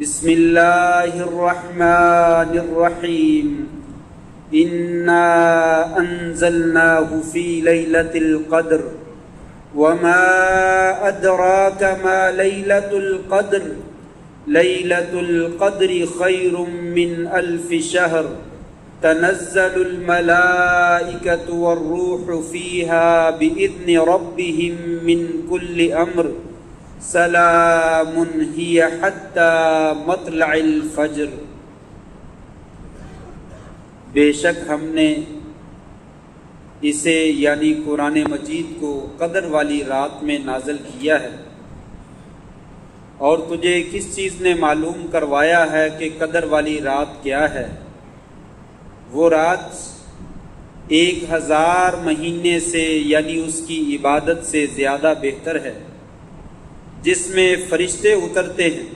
بسم اللہ الرحمن الرحیم انا انزلناہ فی لیلۃ القدر وما ادراک ما لیلۃ القدر لیلۃ القدر خیر من الف شہر تنزل الملائکۃ والروح فیہا بإذن ربہم من کل امر سلام ہی حتی مطلع الفجر۔ بے شک ہم نے اسے یعنی قرآن مجید کو قدر والی رات میں نازل کیا ہے، اور تجھے کس چیز نے معلوم کروایا ہے کہ قدر والی رات کیا ہے؟ وہ رات 1000 مہینے سے یعنی اس کی عبادت سے زیادہ بہتر ہے، جس میں فرشتے اترتے ہیں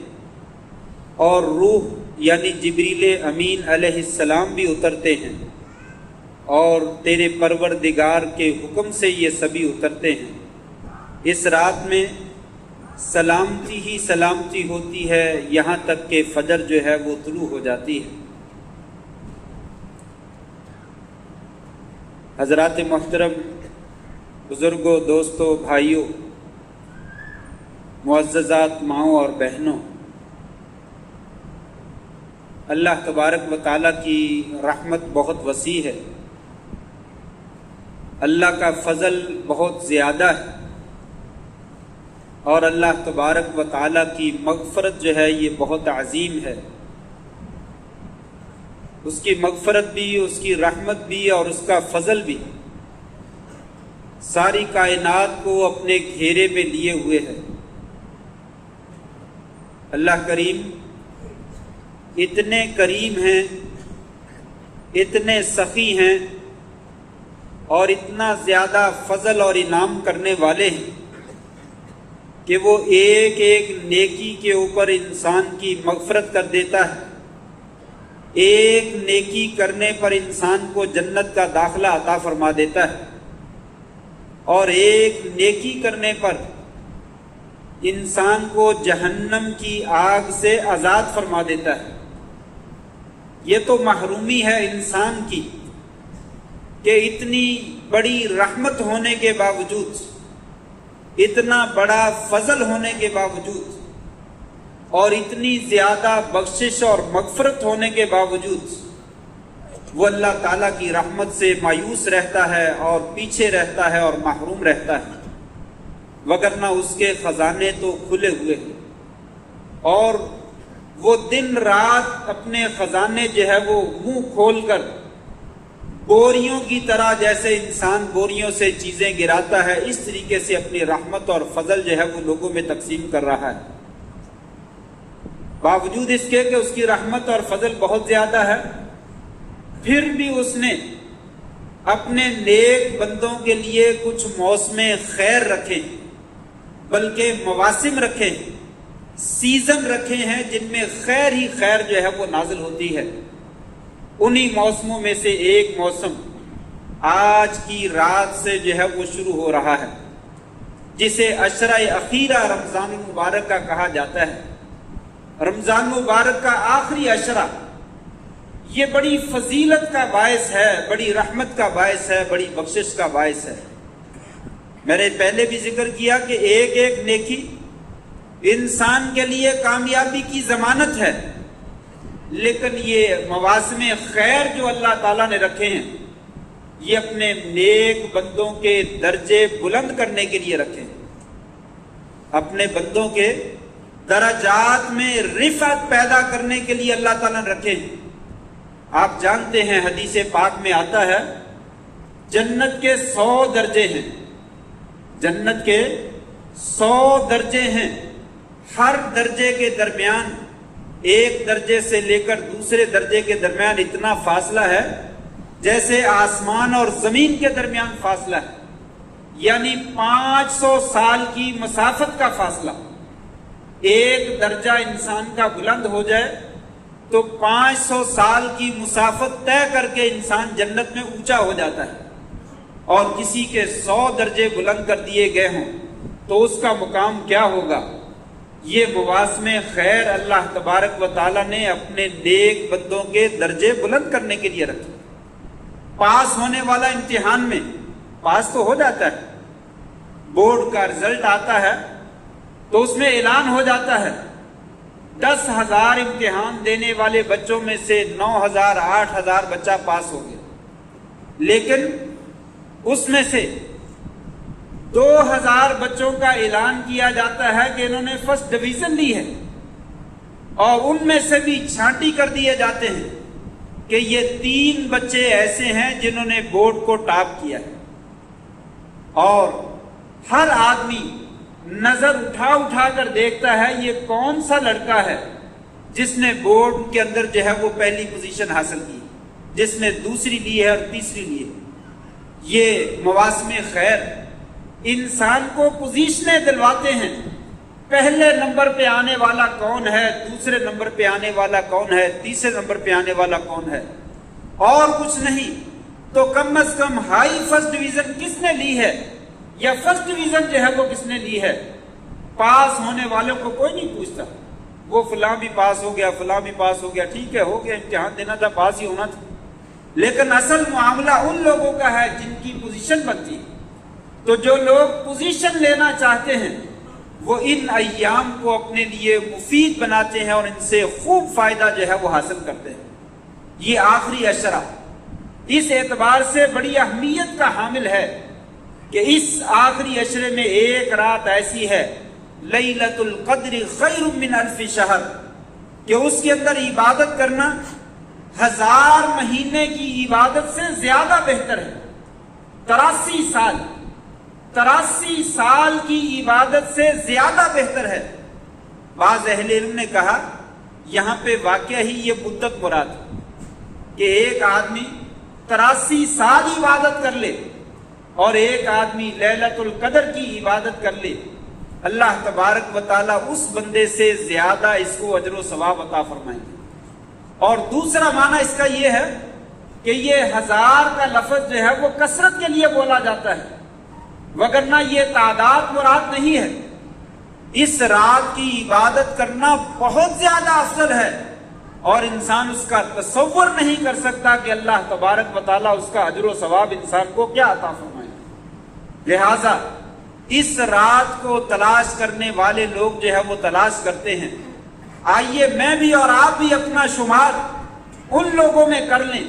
اور روح یعنی جبریل امین علیہ السلام بھی اترتے ہیں، اور تیرے پروردگار کے حکم سے یہ سبھی اترتے ہیں۔ اس رات میں سلامتی ہی سلامتی ہوتی ہے یہاں تک کہ فجر جو ہے وہ طلوع ہو جاتی ہے۔ حضرات محترم، بزرگوں، دوستوں، بھائیوں، معززات ماؤں اور بہنوں، اللہ تبارک و تعالیٰ کی رحمت بہت وسیع ہے، اللہ کا فضل بہت زیادہ ہے، اور اللہ تبارک و تعالیٰ کی مغفرت جو ہے یہ بہت عظیم ہے۔ اس کی مغفرت بھی، اس کی رحمت بھی اور اس کا فضل بھی ساری کائنات کو اپنے گھیرے میں لیے ہوئے ہے۔ اللہ کریم اتنے کریم ہیں، اتنے سخی ہیں، اور اتنا زیادہ فضل اور انعام کرنے والے ہیں کہ وہ ایک ایک نیکی کے اوپر انسان کی مغفرت کر دیتا ہے۔ ایک نیکی کرنے پر انسان کو جنت کا داخلہ عطا فرما دیتا ہے، اور ایک نیکی کرنے پر انسان کو جہنم کی آگ سے آزاد فرما دیتا ہے۔ یہ تو محرومی ہے انسان کی کہ اتنی بڑی رحمت ہونے کے باوجود، اتنا بڑا فضل ہونے کے باوجود، اور اتنی زیادہ بخشش اور مغفرت ہونے کے باوجود وہ اللہ تعالیٰ کی رحمت سے مایوس رہتا ہے اور پیچھے رہتا ہے اور محروم رہتا ہے، وگرنہ اس کے خزانے تو کھلے ہوئے ہیں، اور وہ دن رات اپنے خزانے جو ہے وہ منہ کھول کر بوریوں کی طرح، جیسے انسان بوریوں سے چیزیں گراتا ہے، اس طریقے سے اپنی رحمت اور فضل جو ہے وہ لوگوں میں تقسیم کر رہا ہے۔ باوجود اس کے کہ اس کی رحمت اور فضل بہت زیادہ ہے، پھر بھی اس نے اپنے نیک بندوں کے لیے کچھ موسم خیر رکھے، بلکہ مواسم رکھے، سیزن رکھے ہیں جن میں خیر ہی خیر جو ہے وہ نازل ہوتی ہے۔ انہی موسموں میں سے ایک موسم آج کی رات سے جو ہے وہ شروع ہو رہا ہے، جسے عشرہ اخیرہ رمضان المبارک کا کہا جاتا ہے۔ رمضان مبارک کا آخری عشرہ یہ بڑی فضیلت کا باعث ہے، بڑی رحمت کا باعث ہے، بڑی بخشش کا باعث ہے۔ میں نے پہلے بھی ذکر کیا کہ ایک ایک نیکی انسان کے لیے کامیابی کی ضمانت ہے، لیکن یہ مواسم خیر جو اللہ تعالیٰ نے رکھے ہیں یہ اپنے نیک بندوں کے درجے بلند کرنے کے لیے رکھے ہیں، اپنے بندوں کے درجات میں رفعت پیدا کرنے کے لیے اللہ تعالیٰ نے رکھے ہیں۔ آپ جانتے ہیں حدیث پاک میں آتا ہے جنت کے 100 درجے ہیں، جنت کے 100 درجے ہیں، ہر درجے کے درمیان، ایک درجے سے لے کر دوسرے درجے کے درمیان اتنا فاصلہ ہے جیسے آسمان اور زمین کے درمیان فاصلہ ہے، یعنی 500 سال کی مسافت کا فاصلہ۔ ایک درجہ انسان کا بلند ہو جائے تو 500 سال کی مسافت طے کر کے انسان جنت میں اونچا ہو جاتا ہے، اور کسی کے 100 درجے بلند کر دیے گئے ہوں تو اس کا مقام کیا ہوگا؟ یہ مواسم خیر اللہ تبارک و تعالیٰ نے اپنے نیک بندوں کے درجے بلند کرنے کے لیے رکھے۔ پاس ہونے والا امتحان میں پاس تو ہو جاتا ہے، بورڈ کا رزلٹ آتا ہے تو اس میں اعلان ہو جاتا ہے 10,000 امتحان دینے والے بچوں میں سے 9,000 8,000 بچہ پاس ہو گیا، لیکن اس میں سے 2,000 بچوں کا اعلان کیا جاتا ہے کہ انہوں نے فرسٹ ڈویژن لی ہے، اور ان میں سے بھی چھانٹی کر دیے جاتے ہیں کہ یہ 3 بچے ایسے ہیں جنہوں نے بورڈ کو ٹاپ کیا ہے۔ اور ہر آدمی نظر اٹھا کر دیکھتا ہے یہ کون سا لڑکا ہے جس نے بورڈ کے اندر جو ہے وہ پہلی پوزیشن حاصل کی، جس نے دوسری لی ہے اور تیسری لی ہے۔ یہ مواسم خیر انسان کو پوزیشنیں دلواتے ہیں، پہلے نمبر پہ آنے والا کون ہے، دوسرے نمبر پہ آنے والا کون ہے، تیسرے نمبر پہ آنے والا کون ہے، اور کچھ نہیں تو کم از کم ہائی فرسٹ ڈویژن کس نے لی ہے یا فرسٹ ڈویژن جو ہے وہ کس نے لی ہے۔ پاس ہونے والوں کو کوئی نہیں پوچھتا، وہ فلاں بھی پاس ہو گیا، فلاں بھی پاس ہو گیا، ٹھیک ہے ہو گیا، امتحان دینا تھا، پاس ہی ہونا تھا۔ لیکن اصل معاملہ ان لوگوں کا ہے جن کی پوزیشن بنتی ہے۔ تو جو لوگ پوزیشن لینا چاہتے ہیں وہ ان ایام کو اپنے لیے مفید بناتے ہیں اور ان سے خوب فائدہ جو ہے وہ حاصل کرتے ہیں۔ یہ آخری عشرہ اس اعتبار سے بڑی اہمیت کا حامل ہے کہ اس آخری عشرے میں ایک رات ایسی ہے لیلۃ القدر خیر من الف شہر کہ اس کے اندر عبادت کرنا 1000 مہینے کی عبادت سے زیادہ بہتر ہے۔ 83 سال کی عبادت سے زیادہ بہتر ہے۔ بعض اہل علم نے کہا یہاں پہ واقعہ ہی یہ مدت مراد ہے کہ ایک آدمی 83 سال عبادت کر لے اور ایک آدمی لیلۃ القدر کی عبادت کر لے، اللہ تبارک و تعالیٰ اس بندے سے زیادہ اس کو اجر و ثواب عطا فرمائیں گے۔ اور دوسرا معنی اس کا یہ ہے کہ یہ 1000 کا لفظ جو ہے وہ کثرت کے لیے بولا جاتا ہے، وگرنہ یہ تعداد مراد نہیں ہے۔ اس رات کی عبادت کرنا بہت زیادہ افضل ہے اور انسان اس کا تصور نہیں کر سکتا کہ اللہ تبارک و تعالیٰ اس کا اجر و ثواب انسان کو کیا عطا فرمائے۔ لہٰذا اس رات کو تلاش کرنے والے لوگ جو ہے وہ تلاش کرتے ہیں۔ آئیے میں بھی اور آپ بھی اپنا شمار ان لوگوں میں کر لیں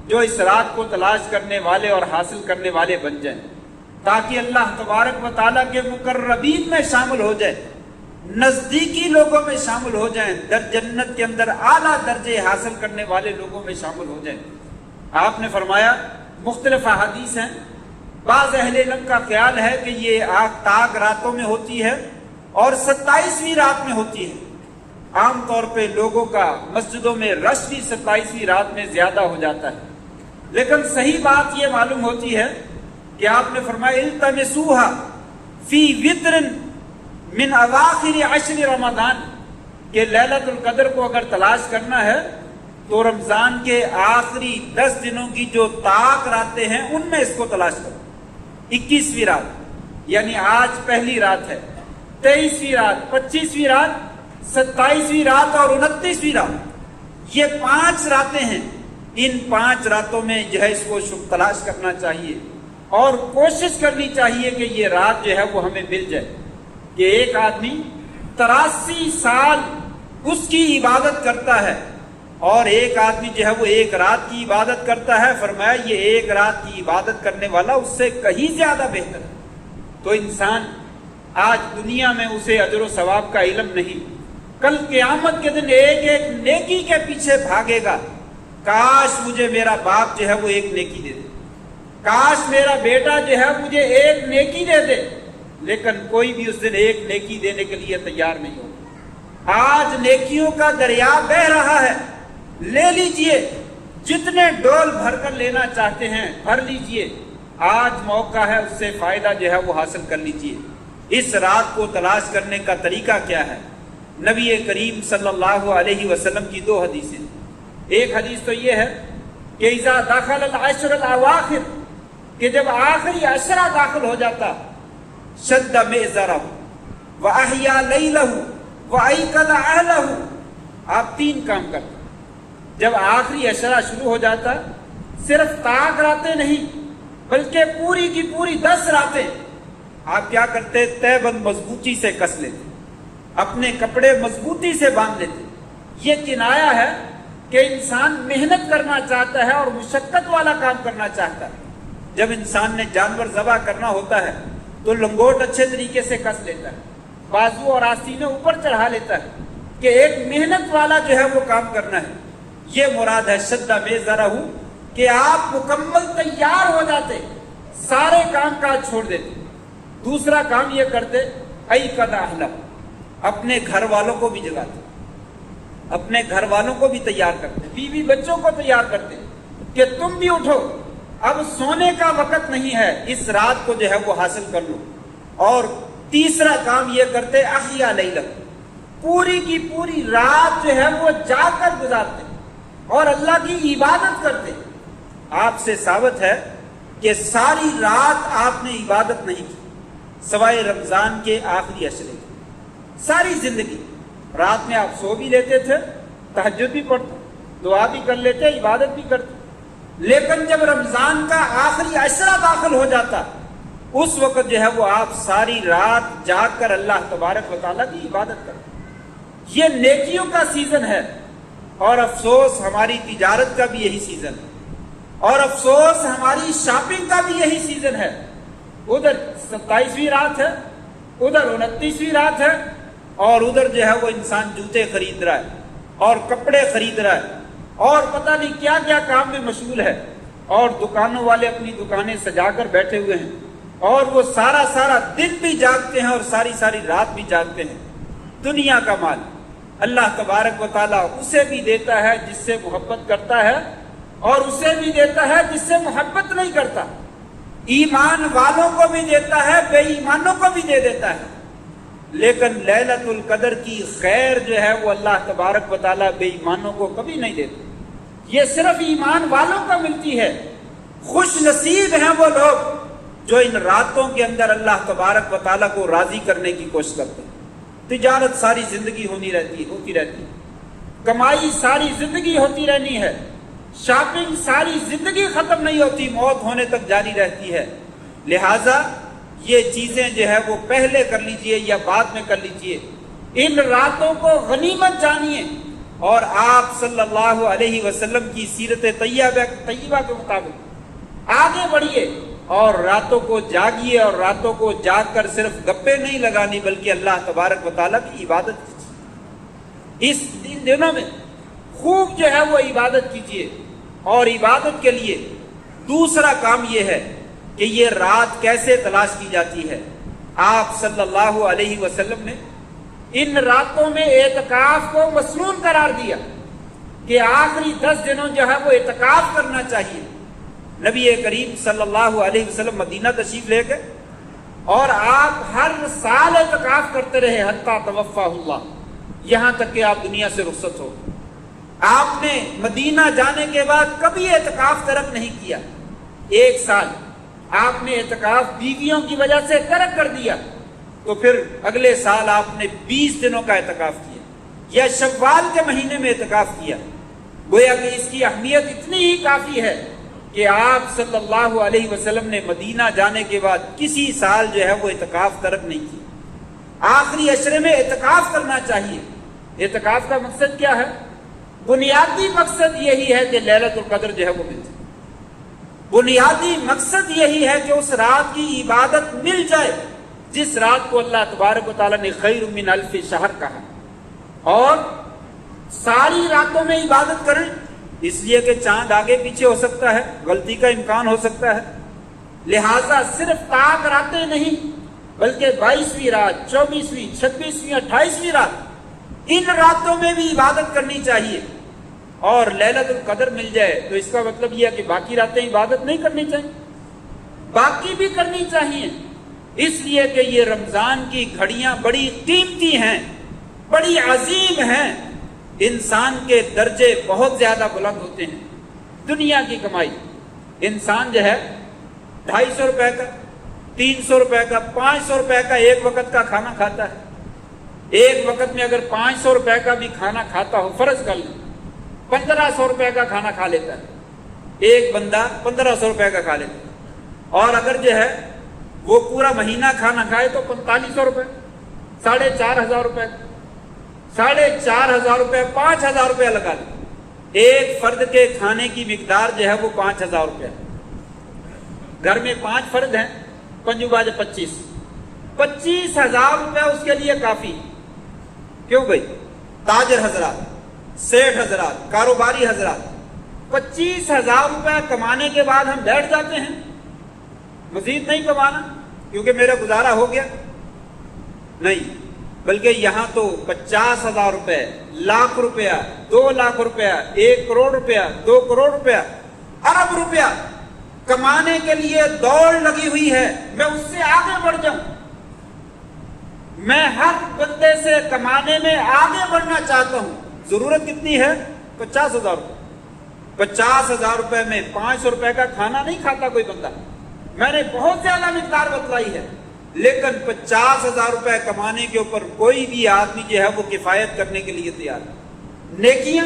جو اس رات کو تلاش کرنے والے اور حاصل کرنے والے بن جائیں، تاکہ اللہ تبارک و تعالیٰ کے مقربین میں شامل ہو جائے، نزدیکی لوگوں میں شامل ہو جائیں، در جنت کے اندر اعلیٰ درجے حاصل کرنے والے لوگوں میں شامل ہو جائیں۔ آپ نے فرمایا مختلف احادیث ہیں، بعض اہل علم کا خیال ہے کہ یہ تاک راتوں میں ہوتی ہے اور 27ویں رات میں ہوتی ہے۔ عام طور پہ لوگوں کا مسجدوں میں رش بھی 27ویں رات میں زیادہ ہو جاتا ہے، لیکن صحیح بات یہ معلوم ہوتی ہے کہ آپ نے فرمایا التمسوها فی وتر من اواخر 10 رمضان کہ لیلۃ القدر کو اگر تلاش کرنا ہے تو رمضان کے آخری 10 دنوں کی جو طاق راتیں ہیں ان میں اس کو تلاش کرو۔ 21ویں رات یعنی آج پہلی رات ہے، 23ویں رات، 25ویں رات، 27ویں رات اور 29ویں رات، یہ 5 راتیں ہیں۔ ان 5 راتوں میں جو ہے اس کو تلاش کرنا چاہیے اور کوشش کرنی چاہیے کہ یہ رات جو ہے وہ ہمیں مل جائے کہ ایک آدمی 83 سال اس کی عبادت کرتا ہے اور ایک آدمی جو ہے وہ ایک رات کی عبادت کرتا ہے۔ فرمایا یہ ایک رات کی عبادت کرنے والا اس سے کہیں زیادہ بہتر ہے۔ تو انسان آج دنیا میں اسے اجر و ثواب کا علم نہیں، کل قیامت کے دن ایک ایک نیکی کے پیچھے بھاگے گا۔ کاش مجھے میرا باپ جو ہے وہ ایک نیکی دے دے، کاش میرا بیٹا جو ہے مجھے ایک نیکی دے دے، لیکن کوئی بھی اس دن ایک نیکی دینے کے لیے تیار نہیں ہوگا۔ آج نیکیوں کا دریا بہ رہا ہے، لے لیجئے، جتنے ڈول بھر کر لینا چاہتے ہیں بھر لیجئے، آج موقع ہے، اس سے فائدہ جو ہے وہ حاصل کر لیجئے۔ اس رات کو تلاش کرنے کا طریقہ کیا ہے؟ نبی کریم صلی اللہ علیہ وسلم کی 2 حدیثیں۔ ایک حدیث تو یہ ہے کہ اذا دخل العشر الاواخر کہ جب آخری عشرہ داخل ہو جاتا، شد مئزرہ واحیا لیلہ وَأَيْقَظَ أَهْلَهُ، آپ 3 کام کرتے ہیں۔ جب آخری عشرہ شروع ہو جاتا صرف طاق راتیں نہیں بلکہ پوری کی پوری 10 راتیں آپ کیا کرتے؟ تہ بند مضبوطی سے کس لیتے، اپنے کپڑے مضبوطی سے باندھ لیتے۔ یہ کنایا ہے کہ انسان محنت کرنا چاہتا ہے اور مشقت والا کام کرنا چاہتا ہے۔ جب انسان نے جانور ذبح کرنا ہوتا ہے تو لنگوٹ اچھے طریقے سے کس لیتا ہے، بازو اور آستینیں اوپر چڑھا لیتا ہے کہ ایک محنت والا جو ہے وہ کام کرنا ہے۔ یہ مراد ہے شدّ میزرہ، کہ آپ مکمل تیار ہو جاتے، سارے کام کاج چھوڑ دیتے۔ دوسرا کام یہ کرتے ایقظ اہلہ، اپنے گھر والوں کو بھی جگاتے، اپنے گھر والوں کو بھی تیار کرتے، بیوی بچوں کو تیار کرتے کہ تم بھی اٹھو، اب سونے کا وقت نہیں ہے، اس رات کو جو ہے وہ حاصل کر لو۔ اور تیسرا کام یہ کرتے احیا لیلہ، پوری کی پوری رات جو ہے وہ جاگ کر گزارتے اور اللہ کی عبادت کرتے۔ آپ سے ثابت ہے کہ ساری رات آپ نے عبادت نہیں کی سوائے رمضان کے آخری عشرے کی۔ ساری زندگی رات میں آپ سو بھی لیتے تھے، تہجد بھی پڑھتے، دعا بھی کر لیتے، عبادت بھی کرتے، لیکن جب رمضان کا آخری عشرہ داخل ہو جاتا اس وقت جو ہے وہ آپ ساری رات جاگ کر اللہ تبارک و تعالیٰ کی عبادت کرتے۔ یہ نیکیوں کا سیزن ہے، اور افسوس ہماری تجارت کا بھی یہی سیزن ہے، اور افسوس ہماری شاپنگ کا بھی یہی سیزن ہے۔ ادھر 27ویں رات ہے، ادھر 29ویں رات ہے، اور ادھر جو ہے وہ انسان جوتے خرید رہا ہے اور کپڑے خرید رہا ہے اور پتہ نہیں کیا کیا کام میں مشغول ہے، اور دکانوں والے اپنی دکانیں سجا کر بیٹھے ہوئے ہیں، اور وہ سارا سارا دن بھی جاگتے ہیں اور ساری ساری رات بھی جاگتے ہیں۔ دنیا کا مال اللہ تبارک و تعالیٰ اسے بھی دیتا ہے جس سے محبت کرتا ہے، اور اسے بھی دیتا ہے جس سے محبت نہیں کرتا۔ ایمان والوں کو بھی دیتا ہے، بے ایمانوں کو بھی دے دیتا ہے، لیکن لیلۃ القدر کی خیر جو ہے وہ اللہ تبارک و تعالیٰ بے ایمانوں کو کبھی نہیں دیتا، یہ صرف ایمان والوں کو ملتی ہے۔ خوش نصیب ہیں وہ لوگ جو ان راتوں کے اندر اللہ تبارک و تعالیٰ کو راضی کرنے کی کوشش کرتے ہیں۔ تجارت ساری زندگی ہوتی رہتی ہے، کمائی ساری زندگی ہوتی رہنی ہے، شاپنگ ساری زندگی ختم نہیں ہوتی، موت ہونے تک جاری رہتی ہے۔ لہٰذا یہ چیزیں جو ہے وہ پہلے کر لیجئے یا بعد میں کر لیجئے، ان راتوں کو غنیمت جانیے، اور آپ صلی اللہ علیہ وسلم کی سیرت طیبہ کے مطابق آگے بڑھیے، اور راتوں کو جاگیے، اور راتوں کو جاگ کر صرف گپے نہیں لگانی بلکہ اللہ تبارک و تعالیٰ کی عبادت کیجیے۔ ان دنوں میں خوب جو ہے وہ عبادت کیجیے، اور عبادت کے لیے دوسرا کام یہ ہے کہ یہ رات کیسے تلاش کی جاتی ہے۔ آپ صلی اللہ علیہ وسلم نے ان راتوں میں اعتکاف کو مسنون قرار دیا کہ آخری 10 دنوں جو ہے وہ اعتکاف کرنا چاہیے۔ نبی کریم صلی اللہ علیہ وسلم مدینہ تشریف لے گئے، اور آپ ہر سال اعتکاف کرتے رہے حتیٰ توفاہ اللہ، یہاں تک کہ آپ دنیا سے رخصت ہو۔ آپ نے مدینہ جانے کے بعد کبھی اعتکاف ترک نہیں کیا۔ 1 سال آپ نے اعتکاف بیویوں کی وجہ سے ترک کر دیا، تو پھر اگلے سال آپ نے 20 دنوں کا اعتکاف کیا، یا شوال کے مہینے میں اعتکاف کیا۔ گویا کہ اس کی اہمیت اتنی ہی کافی ہے کہ آپ صلی اللہ علیہ وسلم نے مدینہ جانے کے بعد کسی سال جو ہے وہ اعتکاف ترک نہیں کیا۔ آخری عشرے میں اعتکاف کرنا چاہیے۔ اعتکاف کا مقصد کیا ہے؟ بنیادی مقصد یہی ہے کہ لیلۃ القدر جو ہے وہ مل جائے۔ بنیادی مقصد یہی ہے کہ اس رات کی عبادت مل جائے جس رات کو اللہ تبارک و تعالیٰ نے خیر من الف شہر کہا، اور ساری راتوں میں عبادت کریں، اس لیے کہ چاند آگے پیچھے ہو سکتا ہے، غلطی کا امکان ہو سکتا ہے، لہٰذا صرف طاق راتیں نہیں بلکہ 22ویں رات، 24ویں، 26ویں، 28ویں رات، ان راتوں میں بھی عبادت کرنی چاہیے۔ اور لیلۃ القدر مل جائے تو اس کا مطلب یہ ہے کہ باقی راتیں عبادت نہیں کرنی چاہیے، باقی بھی کرنی چاہیے، اس لیے کہ یہ رمضان کی گھڑیاں بڑی قیمتی ہیں، بڑی عظیم ہیں، انسان کے درجے بہت زیادہ بلند ہوتے ہیں۔ دنیا کی کمائی، انسان جو ہے 250 روپے کا، 300 روپے کا، 500 روپے کا ایک وقت کا کھانا کھاتا ہے، ایک وقت میں اگر 500 روپے کا بھی کھانا کھاتا ہو، فرض کر لیں 1500 روپے کا کھانا کھا لیتا ہے، ایک بندہ 1500 روپے کا کھا لیتا ہے، اور اگر جو ہے وہ پورا مہینہ کھانا کھائے تو 4500 روپے، 4500 روپے، 4500 روپے 5000 روپے لگا لیں، ایک فرد کے کھانے کی مقدار جو ہے وہ 5000 روپے، گھر میں 5 فرد ہیں، 5 باجے 25,000 روپے اس کے لیے کافی۔ کیوں بھائی؟ تاجر حضرات، سیٹھ حضرات، کاروباری حضرات، 25,000 روپے کمانے کے بعد ہم بیٹھ جاتے ہیں، مزید نہیں کمانا کیونکہ میرا گزارا ہو گیا، نہیں، بلکہ یہاں تو 50,000 روپے، لاکھ روپیہ، 2 لاکھ روپیہ، 1 کروڑ روپیہ، 2 کروڑ روپیہ، ارب روپیہ کمانے کے لیے دوڑ لگی ہوئی ہے۔ میں اس سے آگے بڑھ جاؤں، میں ہر بندے سے کمانے میں آگے بڑھنا چاہتا ہوں۔ ضرورت کتنی ہے؟ 50,000 روپے۔ 50,000 روپے میں 500 روپے کا کھانا نہیں کھاتا کوئی بندہ، میں نے بہت زیادہ مقدار بتلائی ہے، لیکن 50,000 روپے کمانے کے اوپر کوئی بھی آدمی جو ہے وہ کفایت کرنے کے لیے تیار ہے۔ نیکیاں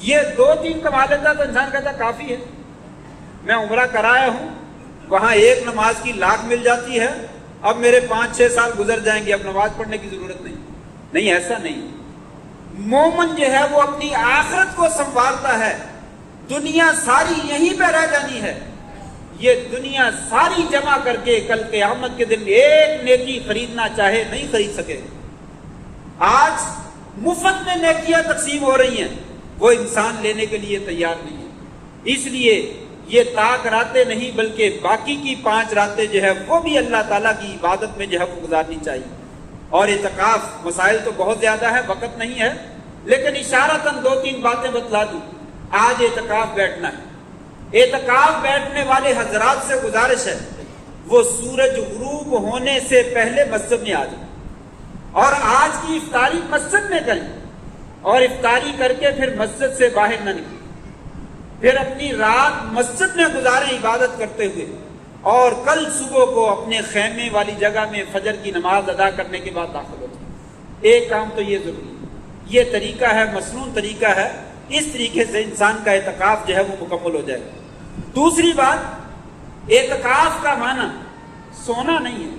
یہ 2-3 کما لیتا تو انسان کہتا کافی ہے۔ میں عمرہ کرایا ہوں، وہاں ایک نماز کی لاکھ مل جاتی ہے، اب میرے 5-6 سال گزر جائیں گے، اب نماز پڑھنے کی ضرورت نہیں۔ نہیں، ایسا نہیں۔ مومن جو ہے وہ اپنی آخرت کو سنبھالتا ہے، دنیا ساری یہیں پہ رہ جانی ہے، یہ دنیا ساری جمع کر کے کل قیامت کے دن ایک نیکی خریدنا چاہے نہیں خرید سکے۔ آج مفت میں نیکیاں تقسیم ہو رہی ہیں، وہ انسان لینے کے لیے تیار نہیں ہے۔ اس لیے یہ طاق راتیں نہیں بلکہ باقی کی 5 راتیں جو ہے وہ بھی اللہ تعالیٰ کی عبادت میں جو ہے وہ گزارنی چاہیے۔ اور اعتکاف، مسائل تو بہت زیادہ ہے، وقت نہیں ہے، لیکن اشارتاً 2-3 باتیں بتلا دوں۔ آج اعتکاف بیٹھنا ہے، اعتکاف بیٹھنے والے حضرات سے گزارش ہے وہ سورج غروب ہونے سے پہلے مسجد میں آ جائیں، اور آج کی افطاری مسجد میں کریں، اور افطاری کر کے پھر مسجد سے باہر نہ نکلیں، پھر اپنی رات مسجد میں گزاریں عبادت کرتے ہوئے، اور کل صبح کو اپنے خیمے والی جگہ میں فجر کی نماز ادا کرنے کے بعد داخل ہو جائیں۔ ایک کام تو یہ ضروری ہے، یہ طریقہ ہے، مسنون طریقہ ہے، اس طریقے سے انسان کا اعتکاف جو ہے وہ مکمل ہو جائے گا۔ دوسری بات، اعتکاف کا معنی سونا نہیں ہے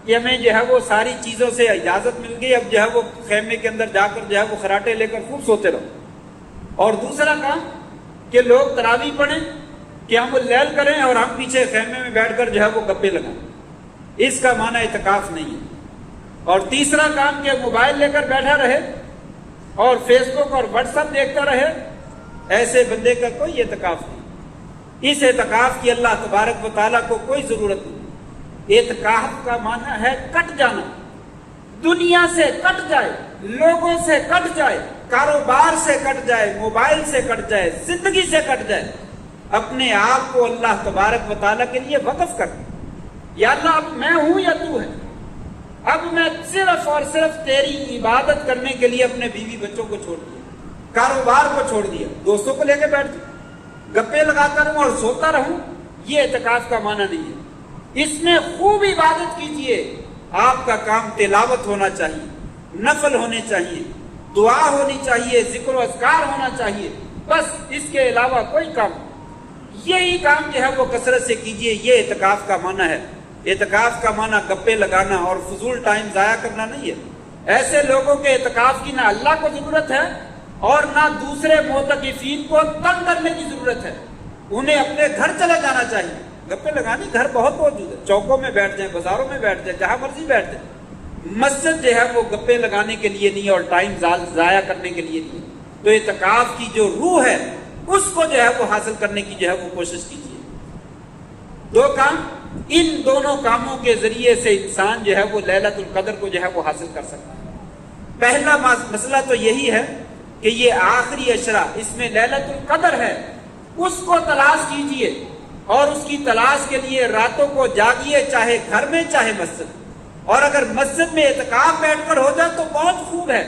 کہ ہمیں جو ہے وہ ساری چیزوں سے اجازت مل گئی، اب جو ہے وہ خیمے کے اندر جا کر جو ہے وہ خراٹے لے کر خوب سوتے رہو۔ اور دوسرا کام کہ لوگ تراویح پڑھیں، قیام اللیل کریں، اور ہم پیچھے خیمے میں بیٹھ کر جو ہے وہ گپے لگائیں، اس کا معنی اعتکاف نہیں ہے۔ اور تیسرا کام کہ موبائل لے کر بیٹھا رہے اور فیس بک اور واٹس ایپ دیکھتا رہے، ایسے بندے کا کوئی اعتکاف نہیں۔ اس اعتکاف کی اللہ تبارک و تعالیٰ کو کوئی ضرورت نہیں۔ اعتکاف کا معنی ہے کٹ جانا، دنیا سے کٹ جائے، لوگوں سے کٹ جائے، کاروبار سے کٹ جائے، موبائل سے کٹ جائے، زندگی سے کٹ جائے، اپنے آپ کو اللہ تبارک و تعالیٰ کے لیے وقف کر، یا اللہ اب میں ہوں یا تو ہے، اب میں صرف اور صرف تیری عبادت کرنے کے لیے اپنے بیوی بچوں کو چھوڑ دیا، کاروبار کو چھوڑ دیا، دوستوں کو لے کے بیٹھ جاؤں، گپے لگاتا رہوں اور سوتا رہوں، یہ اعتکاف کا معنی نہیں ہے۔ اس میں خوب عبادت کیجئے، آپ کا کام تلاوت ہونا چاہیے، نفل ہونے چاہیے، دعا ہونی چاہیے، ذکر و اذکار ہونا چاہیے، بس اس کے علاوہ کوئی کام، یہی کام جو ہے وہ کثرت سے کیجئے، یہ اعتکاف کا معنی ہے۔ اعتکاف کا معنی گپے لگانا اور فضول ٹائم ضائع کرنا نہیں ہے۔ ایسے لوگوں کے اعتکاف کی نہ اللہ کو ضرورت ہے اور نہ دوسرے معتکفین کو تنگ کرنے کی ضرورت ہے، انہیں اپنے گھر چلے جانا چاہیے۔ گپے لگانے گھر بہت موجود ہے، چوکوں میں بیٹھ جائیں، بازاروں میں بیٹھ جائیں، جہاں مرضی بیٹھ جائیں، مسجد جو ہے وہ گپے لگانے کے لیے نہیں اور ٹائم ضائع کرنے کے لیے نہیں۔ تو اعتکاف کی جو روح ہے اس کو جو ہے وہ حاصل کرنے کی جو ہے وہ کوشش کیجیے۔ 2 کام، ان دونوں کاموں کے ذریعے سے انسان جو ہے وہ لیلۃ القدر کو جو ہے وہ حاصل کر سکتا ہے۔ پہلا مسئلہ تو یہی ہے کہ یہ آخری عشرہ، اس میں لیلۃ القدر ہے، اس کو تلاش کیجیے، اور اس کی تلاش کے لیے راتوں کو جاگیے، چاہے گھر میں چاہے مسجد، اور اگر مسجد میں اعتکاف بیٹھ کر ہو جائے تو بہت خوب ہے،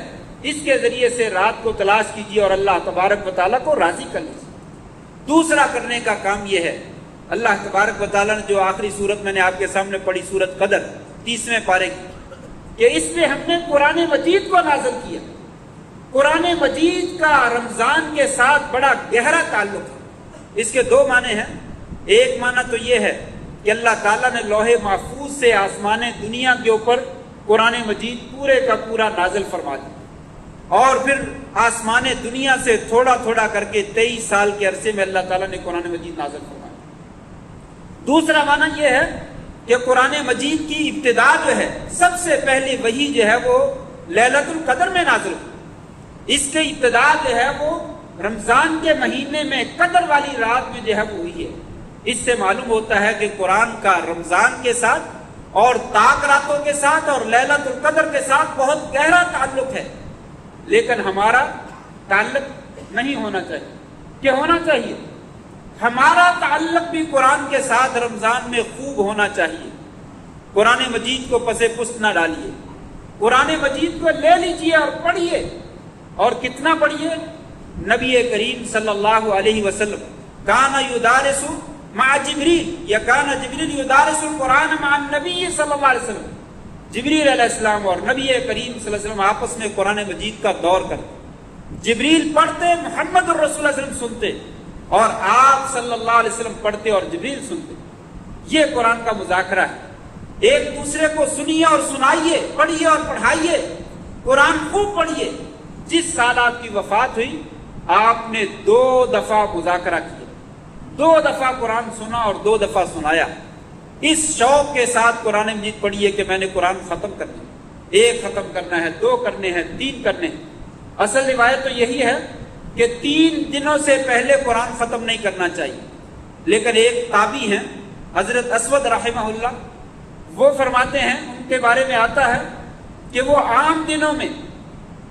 اس کے ذریعے سے رات کو تلاش کیجیے اور اللہ تبارک و تعالیٰ کو راضی کر لیجیے۔ دوسرا کرنے کا کام یہ ہے، اللہ تبارک و تعالیٰ نے جو آخری سورت میں نے آپ کے سامنے پڑھی، سورت قدر 30ویں پارے کی، کہ اس لیے ہم نے قرآن مجید کو نازل کیا۔ قرآن مجید کا رمضان کے ساتھ بڑا گہرا تعلق ہے۔ اس کے دو معنی ہیں۔ ایک معنی تو یہ ہے کہ اللہ تعالیٰ نے لوح محفوظ سے آسمان دنیا کے اوپر قرآن مجید پورے کا پورا نازل فرما دیا، اور پھر آسمان دنیا سے تھوڑا تھوڑا کر کے 23 سال کے عرصے میں اللہ تعالیٰ نے قرآن مجید نازل فرمایا۔ دوسرا معنی یہ ہے کہ قرآن مجید کی ابتدا جو ہے، سب سے پہلی وحی جو ہے وہ لیلۃ القدر میں نازل ہوئی۔ اس کی ابتدا جو ہے وہ رمضان کے مہینے میں قدر والی رات میں جو ہے وہ ہوئی ہے۔ اس سے معلوم ہوتا ہے کہ قرآن کا رمضان کے ساتھ اور طاق راتوں کے ساتھ اور لیلۃ القدر کے ساتھ بہت گہرا تعلق ہے، لیکن ہمارا تعلق نہیں ہونا چاہیے۔ کہ ہونا چاہیے، ہمارا تعلق بھی قرآن کے ساتھ رمضان میں خوب ہونا چاہیے۔ قرآن مجید کو پس پشت نہ ڈالیے، قرآن مجید کو لے لیجئے اور پڑھیے، اور کتنا پڑھیے۔ نبی کریم صلی اللہ علیہ وسلم کانا یدارس مع جبریل، یا کانا جبریل یدارس القرآن مع النبی صلی اللہ علیہ وسلم۔ جبریل علیہ السلام اور نبی کریم صلی اللہ علیہ وسلم آپس میں قرآن مجید کا دور کرتے، جبریل پڑھتے، محمد الرسول صلی اللہ علیہ وسلم سنتے، اور آپ صلی اللہ علیہ وسلم پڑھتے اور جبریل سنتے۔ یہ قرآن کا مذاکرہ ہے۔ ایک دوسرے کو سنیے اور سنائیے، پڑھیے اور پڑھائیے، قرآن خوب پڑھیے۔ جس سال آپ کی وفات ہوئی، آپ نے 2 دفعہ مذاکرہ کیا، 2 دفعہ قرآن سنا اور 2 دفعہ سنایا۔ اس شوق کے ساتھ قرآن مجید پڑھیے کہ میں نے قرآن ختم کرنا ہے، 1 ختم کرنا ہے، 2 کرنے ہیں، 3 کرنے ہیں۔ اصل روایت تو یہی ہے کہ 3 دنوں سے پہلے قرآن ختم نہیں کرنا چاہیے، لیکن ایک تابعی ہیں حضرت اسود رحمہ اللہ، وہ فرماتے ہیں، ان کے بارے میں آتا ہے کہ وہ عام دنوں میں،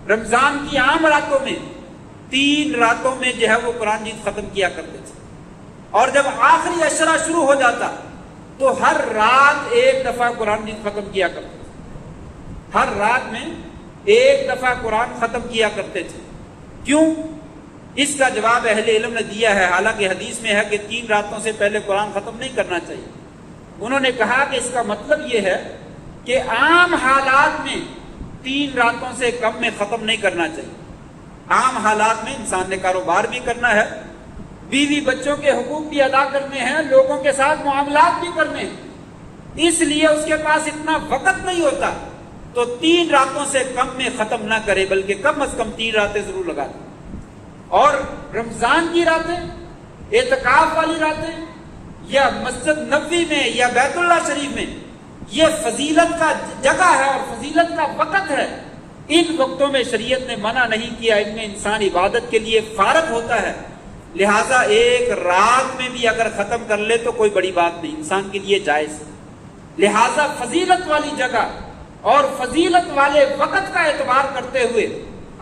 رمضان کی عام راتوں میں 3 راتوں میں جو ہے وہ قرآن مجید ختم کیا کرتے تھے، اور جب آخری عشرہ شروع ہو جاتا تو ہر رات 1 دفعہ قرآن مجید ختم کیا کرتے تھے۔ ہر رات میں 1 دفعہ قرآن ختم کیا کرتے تھے۔ کیوں؟ اس کا جواب اہل علم نے دیا ہے، حالانکہ حدیث میں ہے کہ 3 راتوں سے پہلے قرآن ختم نہیں کرنا چاہیے۔ انہوں نے کہا کہ اس کا مطلب یہ ہے کہ عام حالات میں 3 راتوں سے کم میں ختم نہیں کرنا چاہیے۔ عام حالات میں انسان نے کاروبار بھی کرنا ہے، بیوی بچوں کے حقوق بھی ادا کرنے ہیں، لوگوں کے ساتھ معاملات بھی کرنے ہیں، اس لیے اس کے پاس اتنا وقت نہیں ہوتا، تو 3 راتوں سے کم میں ختم نہ کرے، بلکہ کم از کم 3 راتیں ضرور لگا دیں۔ اور رمضان کی راتیں، اعتکاف والی راتیں، یا مسجد نبوی میں یا بیت اللہ شریف میں، یہ فضیلت کا جگہ ہے اور فضیلت کا وقت ہے۔ ان وقتوں میں شریعت نے منع نہیں کیا، ان میں انسان عبادت کے لیے فارغ ہوتا ہے، لہٰذا 1 رات میں بھی اگر ختم کر لے تو کوئی بڑی بات نہیں، انسان کے لیے جائز ہے۔ لہٰذا فضیلت والی جگہ اور فضیلت والے وقت کا اعتبار کرتے ہوئے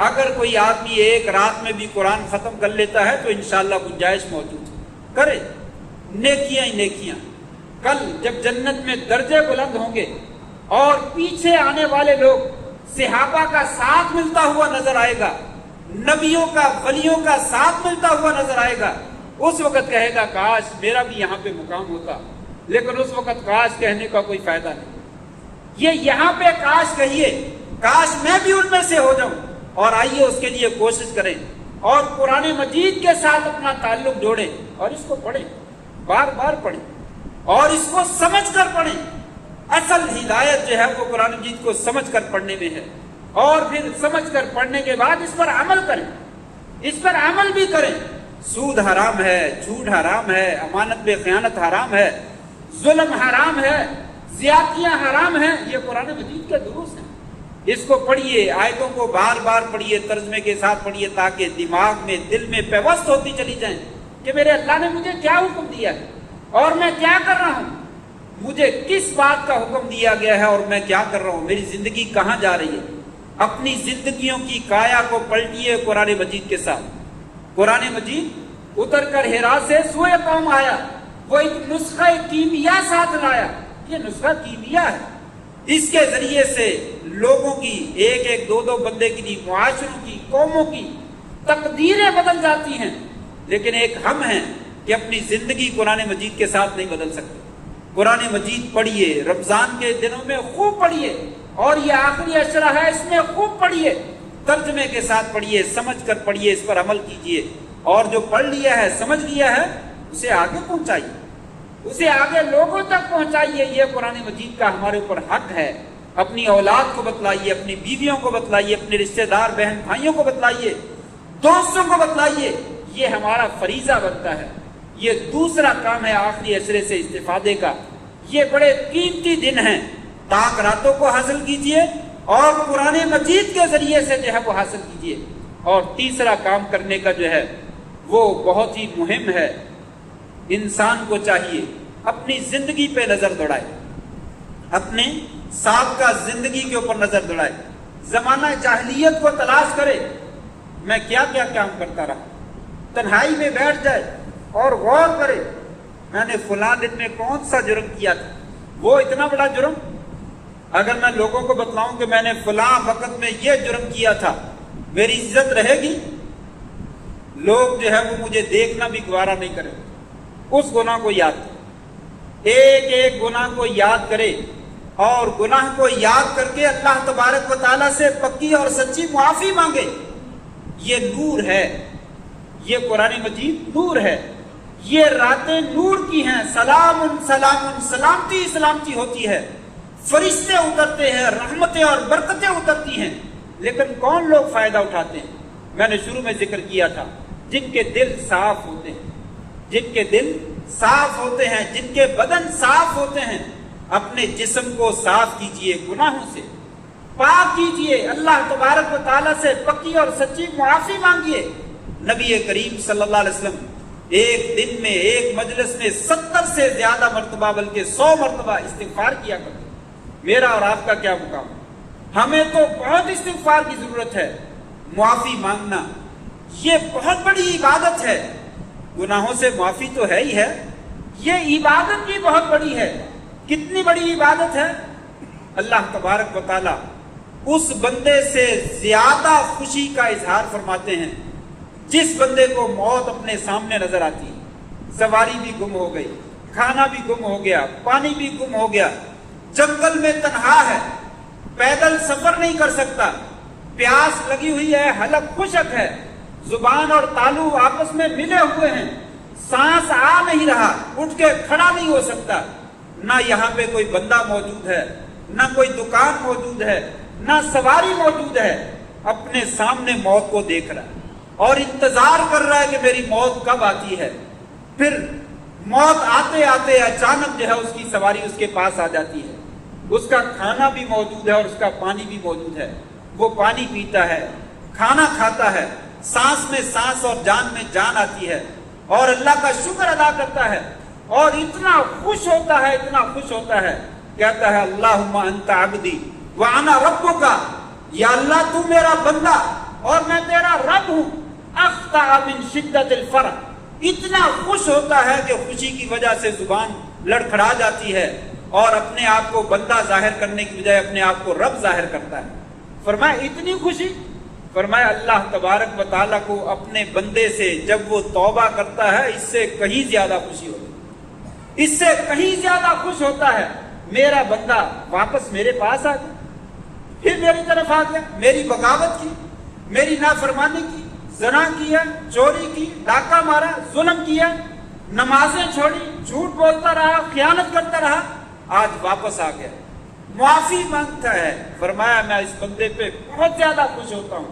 اگر کوئی آدمی 1 رات میں بھی قرآن ختم کر لیتا ہے تو انشاءاللہ گنجائش موجود ہے، کرے، نیکیاں ہی نیکیاں۔ کل جب جنت میں درجے بلند ہوں گے اور پیچھے آنے والے لوگ صحابہ کا ساتھ ملتا ہوا نظر آئے گا، نبیوں کا، ولیوں کا ساتھ ملتا ہوا نظر آئے گا، اس وقت کہے گا کاش میرا بھی یہاں پہ مقام ہوتا، لیکن اس وقت کاش کہنے کا کوئی فائدہ نہیں۔ یہ یہاں پہ کاش کہیے، کاش میں بھی ان میں سے ہو جاؤں، اور آئیے اس کے لیے کوشش کریں اور قرآن مجید کے ساتھ اپنا تعلق جوڑیں اور اس کو پڑھیں، بار بار پڑھیں اور اس کو سمجھ کر پڑھیں۔ اصل ہدایت جو ہے وہ قرآن مجید کو سمجھ کر پڑھنے میں ہے، اور پھر سمجھ کر پڑھنے کے بعد اس پر عمل کریں، اس پر عمل بھی کریں۔ سود حرام ہے، جھوٹ حرام ہے، امانت بے خیانت حرام ہے، ظلم حرام ہے، زیادتیاں حرام ہیں، یہ قرآن مجید کے دروس ہیں۔ اس کو پڑھیے، آیتوں کو بار بار پڑھیے، ترجمے کے ساتھ پڑھیے، تاکہ دماغ میں، دل میں پیوست ہوتی چلی جائیں کہ میرے اللہ نے مجھے کیا حکم دیا ہے اور میں کیا کر رہا ہوں، مجھے کس بات کا حکم دیا گیا ہے اور میں کیا کر رہا ہوں، میری زندگی کہاں جا رہی ہے۔ اپنی زندگیوں کی کایا کو پلٹیے قرآن مجید کے ساتھ۔ قرآن مجید اتر کر ہیرا سے سوئے قوم آیا، وہ ایک نسخہ کیمیا ساتھ لایا۔ یہ نسخہ کیمیا ہے، اس کے ذریعے سے لوگوں کی، 1 2 بندے کی، معاشروں کی، قوموں کی تقدیریں بدل جاتی ہیں، لیکن ایک ہم ہیں کہ اپنی زندگی قرآن مجید کے ساتھ نہیں بدل سکتے۔ قرآن مجید پڑھیے، رمضان کے دنوں میں خوب پڑھیے، اور یہ آخری اشرہ ہے، اس میں خوب پڑھیے، ترجمے کے ساتھ پڑھیے، سمجھ کر پڑھیے، اس پر عمل کیجیے، اور جو پڑھ لیا ہے، سمجھ لیا ہے، اسے آگے پہنچائیے، اسے آگے لوگوں تک پہنچائیے۔ یہ قرآن مجید کا ہمارے اوپر حق ہے۔ اپنی اولاد کو بتلائیے، اپنی بیویوں کو بتلائیے، اپنے رشتہ دار بہن بھائیوں کو بتلائیے، دوستوں کو بتلائیے، یہ ہمارا فریضہ بنتا ہے۔ یہ دوسرا کام ہے آخری عشرے سے استفادے کا۔ یہ بڑے قیمتی دن ہیں، تاک راتوں کو حاصل کیجئے اور قرآن مجید کے ذریعے سے جو ہے وہ حاصل کیجئے۔ اور تیسرا کام کرنے کا جو ہے وہ بہت ہی مہم ہے، انسان کو چاہیے اپنی زندگی پہ نظر دوڑائے، اپنے سابقہ زندگی کے اوپر نظر دوڑائے، زمانہ جاہلیت کو تلاش کرے، میں کیا کیا کام کرتا رہا، تنہائی میں بیٹھ جائے اور غور کرے، میں نے فلاں دن میں کون سا جرم کیا تھا، وہ اتنا بڑا جرم، اگر میں لوگوں کو بتلاؤں کہ میں نے فلاں وقت میں یہ جرم کیا تھا، میری عزت رہے گی؟ لوگ جو ہے وہ مجھے دیکھنا بھی گوارا نہیں کرے۔ اس گناہ کو یاد کرے، ایک ایک گناہ کو یاد کرے، اور گناہ کو یاد کر کے اللہ تبارک و تعالیٰ سے پکی اور سچی معافی مانگے۔ یہ نور ہے، یہ قرآن مجید نور ہے، یہ راتیں نور کی ہیں، سلام سلام، سلامتی سلامتی ہوتی ہے، فرشتے اترتے ہیں، رحمتیں اور برکتیں اترتی ہیں، لیکن کون لوگ فائدہ اٹھاتے ہیں؟ میں نے شروع میں ذکر کیا تھا، جن کے دل صاف ہوتے ہیں، جن کے دل صاف ہوتے ہیں، جن کے بدن صاف ہوتے ہیں، اپنے جسم کو صاف کیجئے، گناہوں سے پاک کیجئے، اللہ تبارک و تعالیٰ سے پکی اور سچی معافی مانگیے۔ نبی کریم صلی اللہ علیہ وسلم ایک دن میں ایک مجلس میں 70 سے زیادہ مرتبہ بلکہ 100 مرتبہ استغفار کیا کرتے۔ میرا اور آپ کا کیا مقام ہے؟ ہمیں تو بہت استغفار کی ضرورت ہے۔ معافی مانگنا یہ بہت بڑی عبادت ہے، گناہوں سے معافی تو ہے ہی ہے، یہ عبادت بھی بہت بڑی ہے۔ کتنی بڑی عبادت ہے؟ اللہ تبارک و تعالیٰ اس بندے سے زیادہ خوشی کا اظہار فرماتے ہیں جس بندے کو موت اپنے سامنے نظر آتی ہے، سواری بھی گم ہو گئی، کھانا بھی گم ہو گیا، پانی بھی گم ہو گیا، جنگل میں تنہا ہے، پیدل سفر نہیں کر سکتا، پیاس لگی ہوئی ہے، حلق خشک ہے، زبان اور تالو آپس میں ملے ہوئے ہیں، سانس آ نہیں رہا، اٹھ کے کھڑا نہیں ہو سکتا، نہ یہاں پہ کوئی بندہ موجود ہے، نہ کوئی دکان موجود ہے، نہ سواری موجود ہے، اپنے سامنے موت کو دیکھ رہا ہے اور انتظار کر رہا ہے کہ میری موت کب آتی ہے۔ پھر موت آتے آتے اچانک جو ہے اس کی سواری اس کے پاس آ جاتی ہے، اس کا کھانا بھی موجود ہے اور اس کا پانی بھی موجود ہے، وہ پانی پیتا ہے، کھانا کھاتا ہے، سانس میں سانس اور جان میں جان آتی ہے، اور اللہ کا شکر ادا کرتا ہے، اور اتنا خوش ہوتا ہے، اتنا خوش ہوتا ہے، کہتا ہے اللہم انت عبدی وانا ربک، یا اللہ تو میرا بندہ اور میں تیرا رب ہوں، اخطأ من شدت الفرح، اتنا خوش ہوتا ہے کہ خوشی کی وجہ سے زبان لڑکھڑا جاتی ہے اور اپنے آپ کو بندہ ظاہر کرنے کی بجائے اپنے آپ کو رب ظاہر کرتا ہے۔ فرمایا اتنی خوشی، فرمایا اللہ تبارک و تعالیٰ کو اپنے بندے سے جب وہ توبہ کرتا ہے اس سے کہیں زیادہ خوشی ہوتی ہے، اس سے کہیں زیادہ خوش ہوتا ہے، میرا بندہ واپس میرے پاس آ گیا، پھر میری طرف آ گیا، میری بغاوت کی، میری نافرمانی کی، زنا کیا، چوری کی، ڈاکہ مارا، ظلم کیا، نمازیں چھوڑی، جھوٹ بولتا رہا، خیانت کرتا رہا، آج واپس آ گیا، معافی مانگتا ہے۔ فرمایا میں اس بندے پہ بہت زیادہ خوش ہوتا ہوں،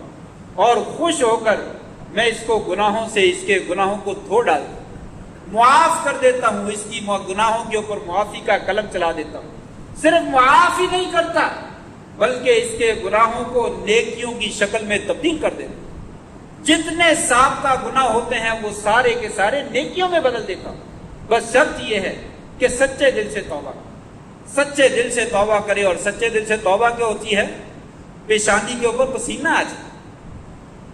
اور خوش ہو کر میں اس کو گناہوں سے، اس کے گناہوں کو دھو ڈالتا ہوں، معاف کر دیتا ہوں، اس کی گناہوں کے اوپر معافی کا قلم چلا دیتا ہوں۔ صرف معاف ہی نہیں کرتا بلکہ اس کے گناہوں کو نیکیوں کی شکل میں تبدیل کر دیتا ہوں، جتنے سابقہ گناہ ہوتے ہیں وہ سارے کے سارے نیکیوں میں بدل دیتا ہوں۔ بس شرط یہ ہے کہ سچے دل سے توبہ، سچے دل سے توبہ کرے، اور سچے دل سے توبہ کیا ہوتی ہے؟ پیشانی کے اوپر پسینہ آ جائے،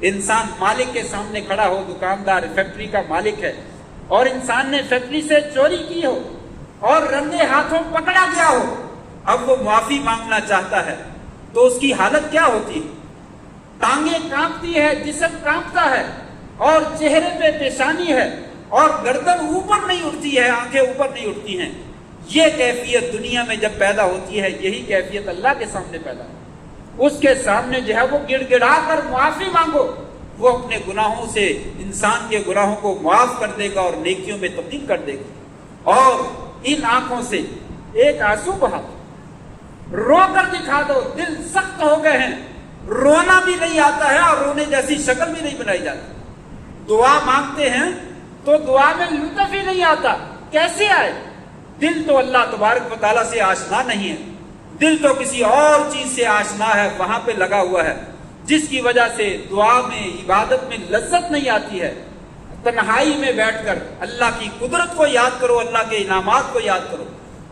انسان مالک کے سامنے کھڑا ہو، دکاندار فیکٹری کا مالک ہے، اور انسان نے فیکٹری سے چوری کی ہو اور رندے ہاتھوں پکڑا گیا ہو، اب وہ معافی مانگنا چاہتا ہے تو اس کی حالت کیا ہوتی ہے؟ ٹانگیں کانپتی ہے، جسم کانپتا ہے، اور چہرے پہ پیشانی ہے، اور گردن اوپر نہیں اٹھتی ہے، آنکھیں اوپر نہیں اٹھتی ہیں۔ یہ کیفیت دنیا میں جب پیدا ہوتی ہے، یہی کیفیت اللہ کے سامنے پیدا ہے۔ اس کے سامنے جو ہے وہ گڑ گڑا کر معافی مانگو، وہ اپنے گناہوں سے انسان کے گناہوں کو معاف کر دے گا اور نیکیوں میں تبدیل کر دے گا۔ اور ان آنکھوں سے ایک آنسو بہا دو، رو کر دکھا دو، دل سخت ہو گئے ہیں، رونا بھی نہیں آتا ہے اور رونے جیسی شکل بھی نہیں بنائی جاتی۔ دعا مانگتے ہیں تو دعا میں لطف ہی نہیں آتا، کیسے آئے؟ دل تو اللہ تبارک و تعالیٰ سے آشنا نہیں ہے، دل تو کسی اور چیز سے آشنا ہے، وہاں پہ لگا ہوا ہے، جس کی وجہ سے دعا میں عبادت میں لذت نہیں آتی ہے۔ تنہائی میں بیٹھ کر اللہ کی قدرت کو یاد کرو، اللہ کے انعامات کو یاد کرو،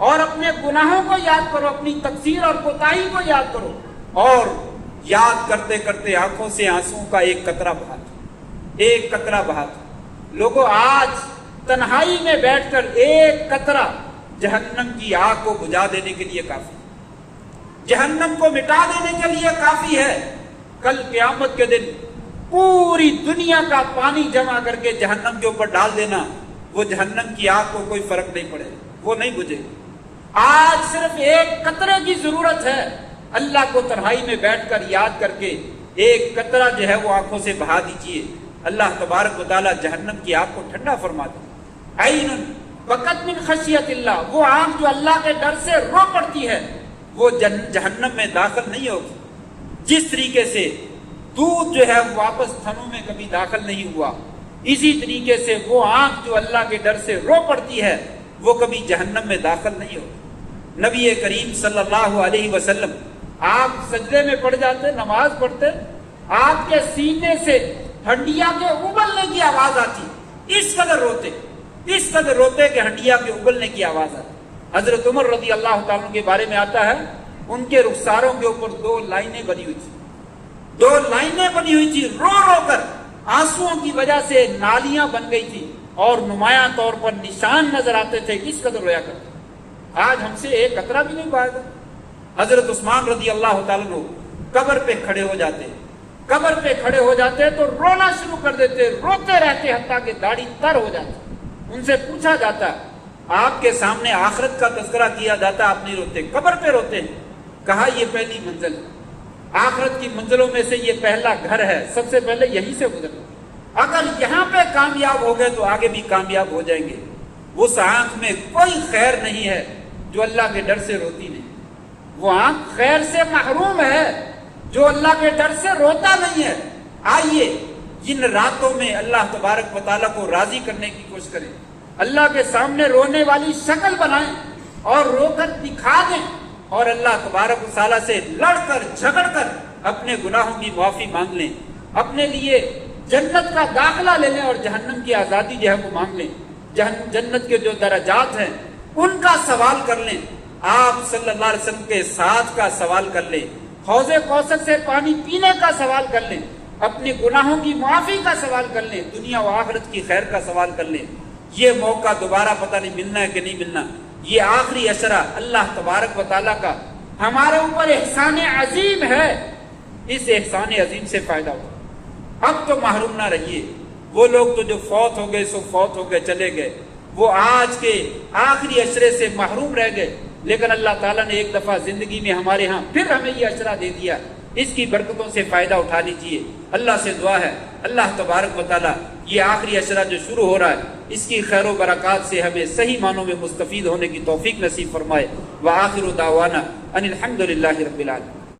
اور اپنے گناہوں کو یاد کرو، اپنی تقصیر اور کوتاہی کو یاد کرو، اور یاد کرتے کرتے آنکھوں سے آنسوؤں کا ایک قطرہ بہا دو، ایک قطرہ بہا دو۔ لوگوں، آج تنہائی میں بیٹھ کر ایک قطرہ جہنم کی آگ کو بجھا دینے کے لیے کافی، جہنم کو مٹا دینے کے لیے کافی ہے۔ کل قیامت کے دن پوری دنیا کا پانی جمع کر کے جہنم کے اوپر ڈال دینا، وہ جہنم کی آگ کو کوئی فرق نہیں پڑے، وہ نہیں بجھے۔ آج صرف ایک قطرے کی ضرورت ہے، اللہ کو تنہائی میں بیٹھ کر یاد کر کے ایک قطرہ جو ہے وہ آنکھوں سے بہا دیجئے، اللہ تبارک و تعالیٰ جہنم کی آگ کو ٹھنڈا فرما دے۔ عین بکت من خشیت اللہ، وہ آنکھ جو اللہ کے ڈر سے رو پڑتی ہے، وہ جہنم میں داخل نہیں ہوگی۔ جس طریقے سے دودھ جو ہے واپس تھنوں میں کبھی داخل نہیں ہوا، اسی طریقے سے وہ آنکھ جو اللہ کے ڈر سے رو پڑتی ہے وہ کبھی جہنم میں داخل نہیں ہوگی۔ نبی کریم صلی اللہ علیہ وسلم آپ سجدے میں پڑ جاتے، نماز پڑھتے، آپ کے سینے سے ہڈیاں کے ابلنے کی آواز آتی، اس قدر روتے کہ ہڈیاں کے ابلنے کی آواز آتی۔ حضرت عمر رضی اللہ تعالیٰ کے بارے میں آتا ہے، ان کے رخساروں کے اوپر 2 لائنیں بنی ہوئی تھی، 2 لائنیں بنی ہوئی تھی، رو رو کر آنسوؤں کی وجہ سے نالیاں بن گئی تھی اور نمایاں طور پر نشان نظر آتے تھے، اس قدر رویا کرتے۔ آج ہم سے ایک قطرہ بھی نہیں بہائے گا۔ حضرت عثمان رضی اللہ تعالیٰ عنہ قبر پہ کھڑے ہو جاتے تو رونا شروع کر دیتے، روتے رہتے حتیٰ کہ داڑھی تر ہو جاتی۔ ان سے پوچھا جاتا، آپ کے سامنے آخرت کا تذکرہ کیا جاتا، آپ نہیں روتے، قبر پہ روتے ہیں۔ کہا یہ پہلی منزل ہے، آخرت کی منزلوں میں سے یہ پہلا گھر ہے، سب سے پہلے یہیں سے گزرنا، اگر یہاں پہ کامیاب ہو گئے تو آگے بھی کامیاب ہو جائیں گے۔ اس آنکھ میں کوئی خیر نہیں ہے جو اللہ کے ڈر سے روتی نہیں، وہ آنکھ خیر سے محروم ہے جو اللہ کے ڈر سے روتا نہیں ہے۔ آئیے جن راتوں میں اللہ تبارک و تعالیٰ کو راضی کرنے کی کوشش کریں، اللہ کے سامنے رونے والی شکل بنائیں اور رو کر دکھا دیں، اور اللہ تبارک و تعالیٰ سے لڑ کر جھگڑ کر اپنے گناہوں کی معافی مانگ لیں، اپنے لیے جنت کا داخلہ لے لیں اور جہنم کی آزادی جو ہے وہ مانگ لیں۔ جنت کے جو درجات ہیں ان کا سوال کر لیں، آپ صلی اللہ علیہ وسلم کے ساتھ کا سوال کر لیں، حوض کوثر سے پانی پینے کا سوال کر لیں، اپنے گناہوں کی معافی کا سوال کر لیں، دنیا و آخرت کی خیر کا سوال کر لیں۔ یہ موقع دوبارہ پتہ نہیں ملنا ہے کہ نہیں ملنا۔ یہ آخری عشرہ اللہ تبارک و تعالیٰ کا ہمارے اوپر احسان عظیم ہے، اس احسان عظیم سے فائدہ ہو۔ اب تو محروم نہ رہیے، وہ لوگ تو جو فوت ہو گئے سو فوت ہو گئے، چلے گئے، وہ آج کے آخری عشرے سے محروم رہ گئے، لیکن اللہ تعالیٰ نے ایک دفعہ زندگی میں ہمارے ہاں پھر ہمیں یہ عشرہ دے دیا، اس کی برکتوں سے فائدہ اٹھا لیجیے۔ اللہ سے دعا ہے اللہ تبارک و تعالیٰ یہ آخری عشرہ جو شروع ہو رہا ہے اس کی خیر و برکات سے ہمیں صحیح معنوں میں مستفید ہونے کی توفیق نصیب فرمائے۔ وآخر دعوانا ان الحمد للہ رب العالمین۔